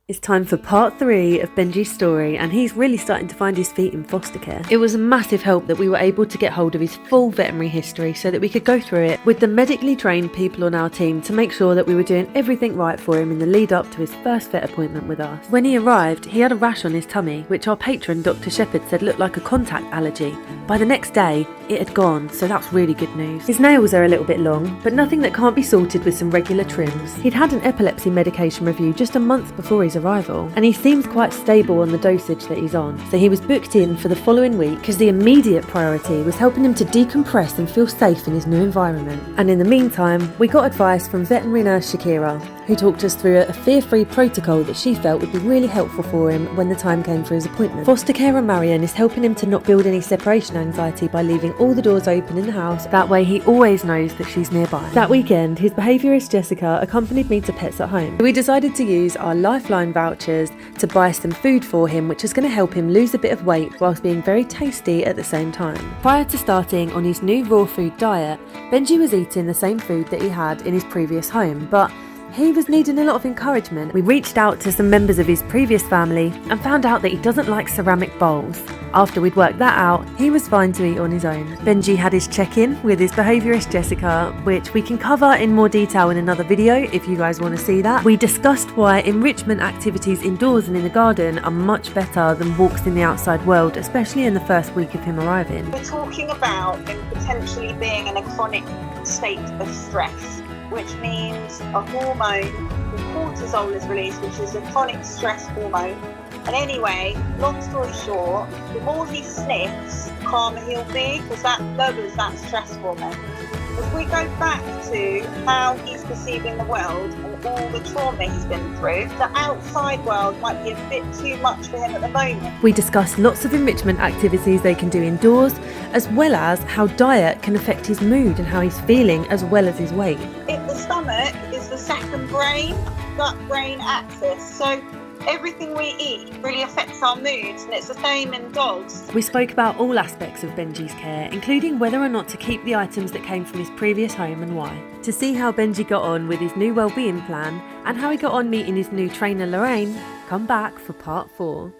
It's time for part 3 of Bengie's story, and he's really starting to find his feet in foster care. It was a massive help that we were able to get hold of his full veterinary history so that we could go through it with the medically trained people on our team to make sure that we were doing everything right for him in the lead up to his first vet appointment with us. When he arrived, he had a rash on his tummy, which our patron Dr. Shepherd said looked like a contact allergy. By the next day, it had gone, so that's really good news. His nails are a little bit long, but nothing that can't be sorted with some regular trims. He'd had an epilepsy medication review just a month before his arrival, and he seems quite stable on the dosage that he's on, so he was booked in for the following week because the immediate priority was helping him to decompress and feel safe in his new environment. And in the meantime, we got advice from veterinary nurse Shakira, who talked us through a fear-free protocol that she felt would be really helpful for him when the time came for his appointment. Foster carer Marion is helping him to not build any separation anxiety by leaving all the doors open in the house, that way he always knows that she's nearby. That weekend, his behaviourist Jessica accompanied me to Pets at Home. We decided to use our Lifeline vouchers to buy some food for him, which is going to help him lose a bit of weight whilst being very tasty at the same time. Prior to starting on his new raw food diet, Bengie was eating the same food that he had in his previous home, but he was needing a lot of encouragement. We reached out to some members of his previous family and found out that he doesn't like ceramic bowls. After we'd worked that out, he was fine to eat on his own. Bengie had his check-in with his behaviourist Jessica, which we can cover in more detail in another video if you guys want to see that. We discussed why enrichment activities indoors and in the garden are much better than walks in the outside world, especially in the first week of him arriving. We're talking about him potentially being in a chronic state of stress, which means a hormone called cortisol is released, which is a chronic stress hormone. And anyway, long story short, the more he sniffs, the calmer he'll be, because that lowers that stress hormone. If we go back to how he's perceiving the world and all the trauma he's been through, the outside world might be a bit too much for him at the moment. We discussed lots of enrichment activities they can do indoors, as well as how diet can affect his mood and how he's feeling, as well as his weight. The stomach is the second brain, gut-brain axis. So everything we eat really affects our moods, and it's the same in dogs. We spoke about all aspects of Bengie's care, including whether or not to keep the items that came from his previous home and why. To see how Bengie got on with his new wellbeing plan and how he got on meeting his new trainer Lorraine, come back for part 4.